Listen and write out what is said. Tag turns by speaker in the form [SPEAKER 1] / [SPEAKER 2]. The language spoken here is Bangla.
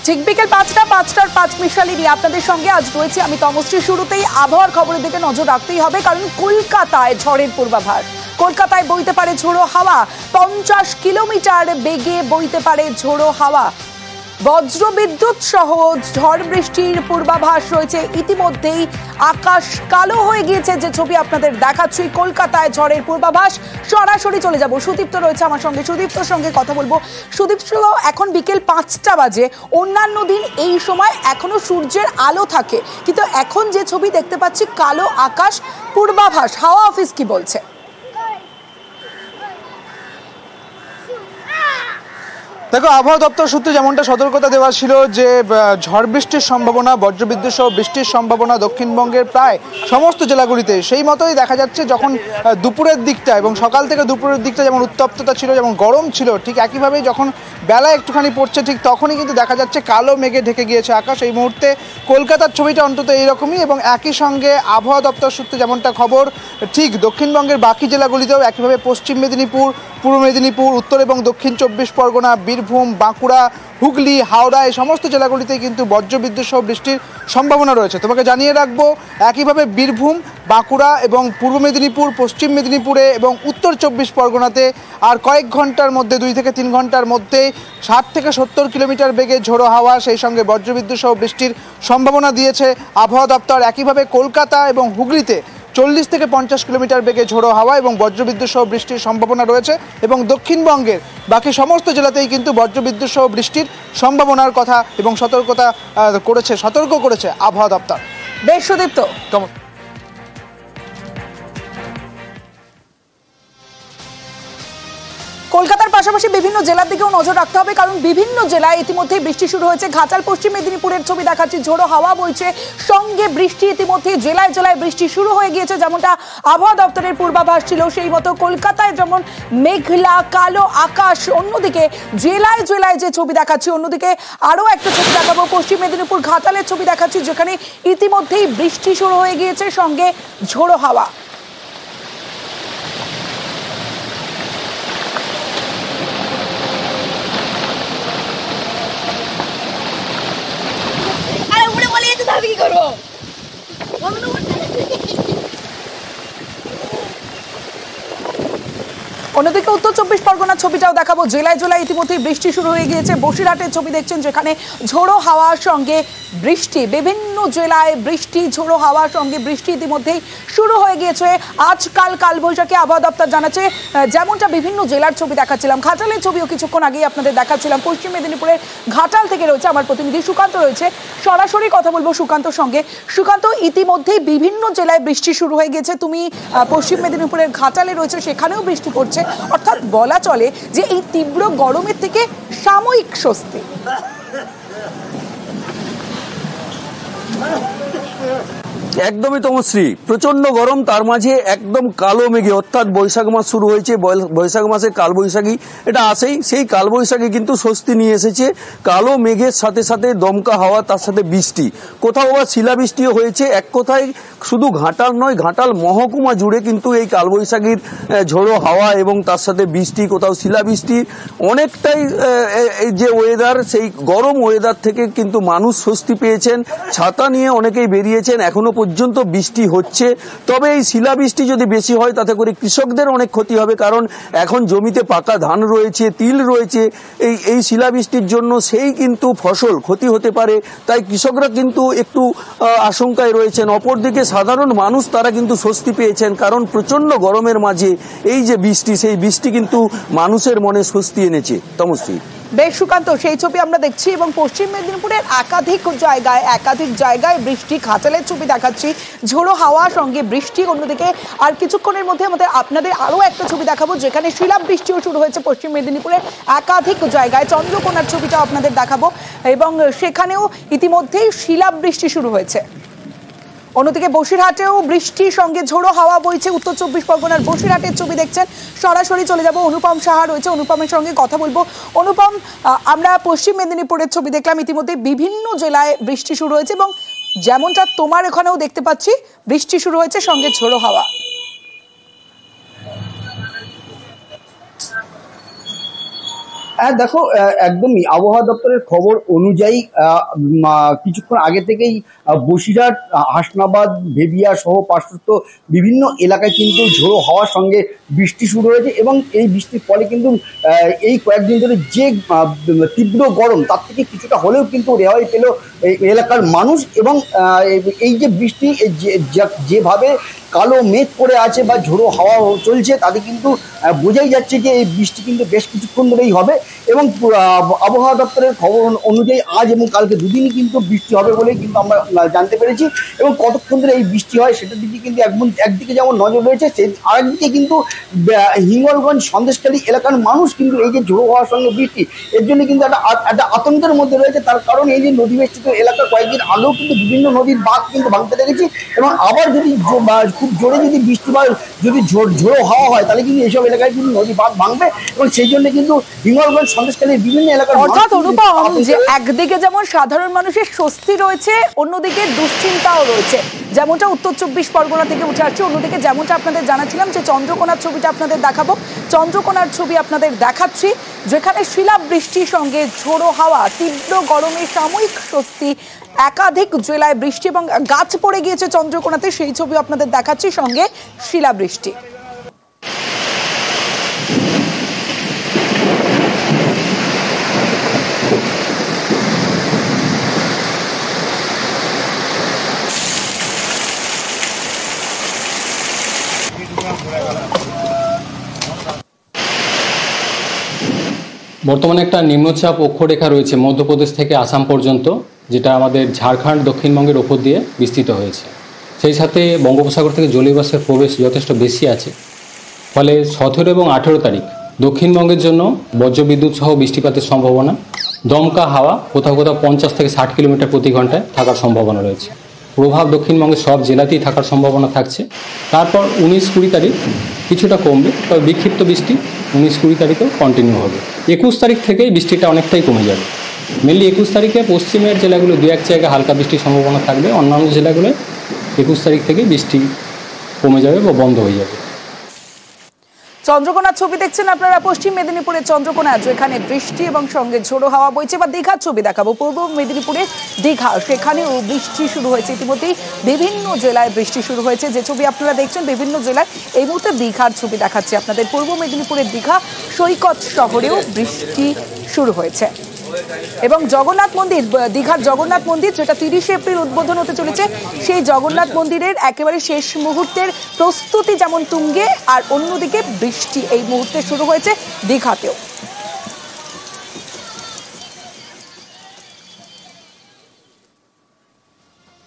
[SPEAKER 1] ঠিক বিকেল ৫টার ৫ মিনিট নিয়ে আপনাদের সঙ্গে আজ রয়েছে আমি তমশ্রী। শুরুতেই আবহাওয়ার খবরের দিকে নজর রাখতেই হবে, কারণ কলকাতায় ঝড়ের পূর্বাভাস। কলকাতায় বইতে পারে ঝোড়ো হাওয়া, ৫০ কিলোমিটার বেগে বইতে পারে ঝোড়ো হাওয়া। বজ্রবিদ্যুৎ সহ ঝড় বৃষ্টির পূর্বাভাস রয়েছে। ইতিমধ্যেই আকাশ কালো হয়ে গিয়েছে, যে ছবি আপনাদের দেখাচ্ছি। কলকাতায় ঝড়ের পূর্বাভাস। সরাসরি চলে যাব, সুদীপ্ত রয়েছে আমার সঙ্গে, সুদীপ্তর সঙ্গে কথা বলবো। সুদীপ্ত, এখন বিকেল ৫টা বাজে। অন্যান্য দিন এই সময় এখনো সূর্যের আলো থাকে, কিন্তু এখন যে ছবি দেখতে পাচ্ছি কালো আকাশ। পূর্বাভাস হাওয়া অফিস কি বলছে?
[SPEAKER 2] দেখো, আবহাওয়া দপ্তর সূত্রে যেমনটা সতর্কতা দেওয়া ছিল যে ঝড় বৃষ্টির সম্ভাবনা, বজ্রবিদ্যুৎ সহ বৃষ্টির সম্ভাবনা দক্ষিণবঙ্গের প্রায় সমস্ত জেলাগুলিতে, সেই মতোই দেখা যাচ্ছে। যখন দুপুরের দিকটা এবং সকাল থেকে দুপুরের দিকটা যেমন উত্তপ্ততা ছিল, যেমন গরম ছিল, ঠিক একইভাবেই যখন বেলা একটুখানি পড়ছে ঠিক তখনই কিন্তু দেখা যাচ্ছে কালো মেঘে ঢেকে গিয়েছে আকাশ। এই মুহূর্তে কলকাতার ছবিটা অন্তত এইরকমই, এবং একই সঙ্গে আবহাওয়া দপ্তর সূত্রে যেমনটা খবর, ঠিক দক্ষিণবঙ্গের বাকি জেলাগুলিতেও একইভাবে পশ্চিম মেদিনীপুর, পূর্ব মেদিনীপুর, উত্তর এবং দক্ষিণ ২৪ পরগনা, বীরভূম, বাঁকুড়া, হুগলি, হাওড়া, এই সমস্ত জেলাগুলিতেই কিন্তু বজ্রবিদ্যুৎ সহ বৃষ্টির সম্ভাবনা রয়েছে। তোমাকে জানিয়ে রাখবো, একইভাবে বীরভূম, বাঁকুড়া এবং পূর্ব মেদিনীপুর, পশ্চিম মেদিনীপুরে এবং উত্তর ২৪ পরগনাতে আর কয়েক ঘন্টার মধ্যে, ২ থেকে ৩ ঘন্টার মধ্যে ৬০ থেকে ৭০ কিলোমিটার বেগে ঝোড়ো হাওয়া, সেই সঙ্গে বজ্রবিদ্যুৎ সহ বৃষ্টির সম্ভাবনা দিয়েছে আবহাওয়া দপ্তর। একইভাবে কলকাতা এবং হুগলিতে ৪০ থেকে ৫০ কিলোমিটার বেগে ঝোড়ো হাওয়া এবং বজ্রবিদ্যুৎ সহ বৃষ্টির সম্ভাবনা রয়েছে, এবং দক্ষিণবঙ্গের বাকি সমস্ত জেলাতেই কিন্তু বজ্রবিদ্যুৎ সহ বৃষ্টির সম্ভাবনার কথা এবং সতর্ক করেছে আবহাওয়া দপ্তর।
[SPEAKER 1] বেশ সুদীপ্ত, কলকাতার পাশাপাশি বিভিন্ন জেলার দিকেও নজর রাখতে হবে, কারণ বিভিন্ন জেলায় ইতিমধ্যেই বৃষ্টি শুরু হয়েছে। ঘাটাল, পশ্চিম মেদিনীপুরের ছবি দেখাচ্ছি, ঝোড়ো হাওয়া বইছে, সঙ্গে বৃষ্টি। ইতিমধ্যে জেলায় জেলায় বৃষ্টি শুরু হয়ে গিয়েছে, যেমনটা আবহাওয়া দপ্তরের পূর্বাভাস ছিল সেই মতো। কলকাতায় যেমন মেঘলা কালো আকাশ, অন্যদিকে জেলায় জেলায় যে ছবি দেখাচ্ছি, অন্যদিকে আরও একটা ছবি দেখাবো। পশ্চিম মেদিনীপুর ঘাটালের ছবি দেখাচ্ছি, যেখানে ইতিমধ্যেই বৃষ্টি শুরু হয়ে গিয়েছে, সঙ্গে ঝোড়ো হাওয়া। অন্যদিকে উত্তর ২৪ পরগনার ছবিটাও দেখাবো। জেলায় জেলায় ইতিমধ্যেই বৃষ্টি শুরু হয়ে গিয়েছে। বসিরহাটের ছবি দেখছেন, যেখানে ঝোড়ো হাওয়ার সঙ্গে বৃষ্টি। বিভিন্ন জেলায় বৃষ্টি, ঝোড়ো হাওয়ার সঙ্গে বৃষ্টি ইতিমধ্যেই শুরু হয়ে গিয়েছে। আজকাল কালবৈশাখী আবহাওয়া দপ্তর জানাচ্ছে, যেমনটা বিভিন্ন জেলার ছবি দেখাচ্ছিলাম। ঘাটালের ছবিও কিছুক্ষণ আগেই আপনাদের দেখাচ্ছিলাম। পশ্চিম মেদিনীপুরের ঘাটাল থেকে রয়েছে আমার প্রতিনিধি সুকান্ত, রয়েছে। সরাসরি কথা বলবো সুকান্তর সঙ্গে। সুকান্ত, ইতিমধ্যেই বিভিন্ন জেলায় বৃষ্টি শুরু হয়ে গেছে। তুমি পশ্চিম মেদিনীপুরের ঘাটালে রয়েছে, সেখানেও বৃষ্টি পড়ছে। অর্থাৎ বলা চলে যে এই তীব্র গরমের থেকে সাময়িক স্বস্তি।
[SPEAKER 3] একদমই তমশ্রী, প্রচন্ড গরম, তার মাঝে একদম কালো মেঘে, অর্থাৎ বৈশাখ মাস শুরু হয়েছে। বৈশাখ মাসে কালবৈশাখী এটা আসেই, সেই কালবৈশাখী কিন্তু স্বস্তি নিয়ে এসেছে। কালো মেঘের সাথে সাথে দমকা হাওয়া, তার সাথে বৃষ্টি, কোথাও আবার শিলাবৃষ্টিও হয়েছে। এক কথায় শুধু ঘাটাল নয়, ঘাটাল মহকুমা জুড়ে কিন্তু এই কালবৈশাখীর ঝোড়ো হাওয়া এবং তার সাথে বৃষ্টি, কোথাও শিলাবৃষ্টি, অনেকটাই এই যে ওয়েদার, সেই গরম ওয়েদার থেকে কিন্তু মানুষ স্বস্তি পেয়েছেন। ছাতা নিয়ে অনেকেই বেরিয়েছেন। এখনো পর্যন্ত বৃষ্টি হচ্ছে, তবে এই শিলাবৃষ্টি যদি বেশি হয় তাতে করে কৃষকদের অনেক ক্ষতি হবে, কারণ এখন জমিতে পাকা ধান রয়েছে, তিল রয়েছে। এই শিলাবৃষ্টির জন্য সেই কিন্তু ফসল ক্ষতি হতে পারে, তাই কৃষকরা কিন্তু একটু আশঙ্কায় রয়েছেন। অপরদিকে সাধারণ মানুষ তারা কিন্তু স্বস্তি পেয়েছেন, কারণ প্রচন্ড গরমের মাঝে এই যে বৃষ্টি, সেই বৃষ্টি কিন্তু মানুষের মনে স্বস্তি এনেছে। তমশ্রী,
[SPEAKER 1] বেশ সুকান্ত, সেই ছবি আমরা দেখছি, এবং পশ্চিম মেদিনীপুরের একাধিক জায়গায় বৃষ্টি। ঘাটালের ছবি দেখাচ্ছি, ঝোড়ো হাওয়া সঙ্গে বৃষ্টি। অন্যদিকে আর কিছুক্ষণের মধ্যে আপনাদের আরো একটা ছবি দেখাবো, যেখানে শিলাবৃষ্টিও শুরু হয়েছে পশ্চিম মেদিনীপুরের একাধিক জায়গায়। চন্দ্রকোনার ছবিটাও আপনাদের দেখাবো, এবং সেখানেও ইতিমধ্যেই শিলাবৃষ্টি শুরু হয়েছে। অন্যদিকে বসিরহাটেও বৃষ্টির সঙ্গে ঝোড়ো হাওয়া বইছে। উত্তর ২৪ পরগনার বসিরহাটের ছবি দেখছেন। সরাসরি চলে যাব, অনুপম সাহা রয়েছে, অনুপমের সঙ্গে কথা বলবো। অনুপম, আমরা পশ্চিম মেদিনীপুরের ছবি দেখলাম, ইতিমধ্যে বিভিন্ন জেলায় বৃষ্টি শুরু হয়েছে, এবং যেমনটা তোমার এখানেও দেখতে পাচ্ছি বৃষ্টি শুরু হয়েছে, সঙ্গে ঝোড়ো হাওয়া।
[SPEAKER 4] হ্যাঁ দেখো, একদমই আবহাওয়া দপ্তরের খবর অনুযায়ী কিছুক্ষণ আগে থেকেই বসিরহাট, হাসনাবাদ, ভেবিয়া সহ পার্শ্বস্থ বিভিন্ন এলাকায় কিন্তু ঝোড়ো হাওয়ার সঙ্গে বৃষ্টি শুরু হয়েছে এবং এই বৃষ্টির ফলে কিন্তু এই কয়েকদিন ধরে যে তীব্র গরম তার থেকে কিছুটা হলেও কিন্তু রেহাই পেল এই এলাকার মানুষ। এবং এই যে বৃষ্টি যেভাবে কালো মেঘ করে আছে বা ঝোড়ো হাওয়া চলছে তাতে কিন্তু বোঝাই যাচ্ছে যে এই বৃষ্টি কিন্তু বেশ কিছুক্ষণ ধরেই হবে। এবং আবহাওয়া দপ্তরের খবর অনুযায়ী আজ এবং কালকে দুদিনই কিন্তু বৃষ্টি হবে বলেই কিন্তু আমরা জানতে পেরেছি। এবং কতক্ষণ ধরে এই বৃষ্টি হয় সেটার দিকে কিন্তু একদিকে যেমন নজর রয়েছে, আরেকদিকে কিন্তু হিঙ্গলগঞ্জ, সন্দেশখালী এলাকার মানুষ কিন্তু এই যে ঝোড়ো হাওয়ার সঙ্গে বৃষ্টি এর জন্য কিন্তু একটা আতঙ্কের মধ্যে রয়েছে। তার কারণ এই যে নদী বেষ্টিত এলাকা কয়েকদিন আগেও কিন্তু বিভিন্ন নদীর বাঁধ কিন্তু ভাঙতে দেখেছি এবং আবার যদি খুব জোরে যদি বৃষ্টি বা যদি ঝোড়ো হাওয়া হয় তাহলে কিন্তু এইসব এলাকায় কিন্তু নদী বাঁধ ভাঙবে এবং সেই জন্য কিন্তু হিঙ্গলগঞ্জ, সন্দেশখালীর বিভিন্ন এলাকার
[SPEAKER 1] অর্থাৎ অনুপম, যে একদিকে যেমন সাধারণ মানুষের স্বস্তি রয়েছে, অন্যদিকে দুশ্চিন্তাও রয়েছে, যেমনটা উত্তর 24 পরগনা থেকে উঠে আসছে। অন্যদিকে যেমনটা আপনাদের জানাচ্ছিলাম যে চন্দ্রকোনার ছবিটা আপনাদের দেখাবো, চন্দ্রকোনার ছবি আপনাদের দেখাচ্ছি, যেখানে শিলাবৃষ্টির সঙ্গে ঝোড়ো হাওয়া, তীব্র গরমে সাময়িক স্বস্তি, একাধিক জেলায় বৃষ্টি এবং গাছ পড়ে গিয়েছে চন্দ্রকোনাতে, সেই ছবি আপনাদের দেখাচ্ছি, সঙ্গে শিলাবৃষ্টি।
[SPEAKER 5] বর্তমানে একটা নিম্নচাপ অক্ষরেখা রয়েছে মধ্যপ্রদেশ থেকে আসাম পর্যন্ত, যেটা আমাদের ঝাড়খণ্ড, দক্ষিণবঙ্গের ওপর দিয়ে বিস্তৃত হয়েছে। সেই সাথে বঙ্গোপসাগর থেকে জলীয় বাষ্পের প্রবেশ যথেষ্ট বেশি আছে, ফলে 17 এবং 18 তারিখ দক্ষিণবঙ্গের জন্য বজ্রবিদ্যুৎ সহ বৃষ্টিপাতের সম্ভাবনা, দমকা হাওয়া কোথাও কোথাও 50 থেকে 60 কিলোমিটার প্রতি ঘন্টায় থাকার সম্ভাবনা রয়েছে। প্রভাব দক্ষিণবঙ্গের সব জেলাতেই থাকার সম্ভাবনা থাকছে। তারপর 19-20 তারিখ কিছুটা কমবে, তবে বিক্ষিপ্ত বৃষ্টি 19-20 তারিখেও কন্টিনিউ হবে। 21 তারিখ থেকেই বৃষ্টিটা অনেকটাই কমে যাবে। মেনলি 21 তারিখে পশ্চিমের জেলাগুলো 2-1 জায়গায় হালকা বৃষ্টির সম্ভাবনা থাকবে, অন্যান্য জেলাগুলোয় 21 তারিখ থেকে বৃষ্টি কমে যাবে বা বন্ধ হয়ে যাবে।
[SPEAKER 1] চন্দ্রকোনার ছবি দেখছেন আপনারা, পশ্চিম মেদিনীপুরের চন্দ্রকোনা, যেখানে বৃষ্টি এবং সঙ্গে ঝোড়ো হাওয়া বইছে। বা দীঘার ছবি দেখাবো, পূর্ব মেদিনীপুরের দীঘা, সেখানেও বৃষ্টি শুরু হয়েছে ইতিমধ্যেই, বিভিন্ন জেলায় বৃষ্টি শুরু হয়েছে। যে ছবি আপনারা দেখছেন বিভিন্ন জেলায়, এই মুহূর্তে দীঘার ছবি দেখাচ্ছি আপনাদের। পূর্ব মেদিনীপুরের দীঘা সৈকত শহরেও বৃষ্টি শুরু হয়েছে। এবং জগন্নাথ মন্দির, দীঘার জগন্নাথ মন্দির, যেটা 30 এপ্রিল উদ্বোধন হতে চলেছে, সেই জগন্নাথ মন্দিরের একেবারে শেষ মুহূর্তের প্রস্তুতি যেমন তুঙ্গে, আর অন্যদিকে বৃষ্টি এই মুহূর্তে শুরু হয়েছে দীঘাতেও।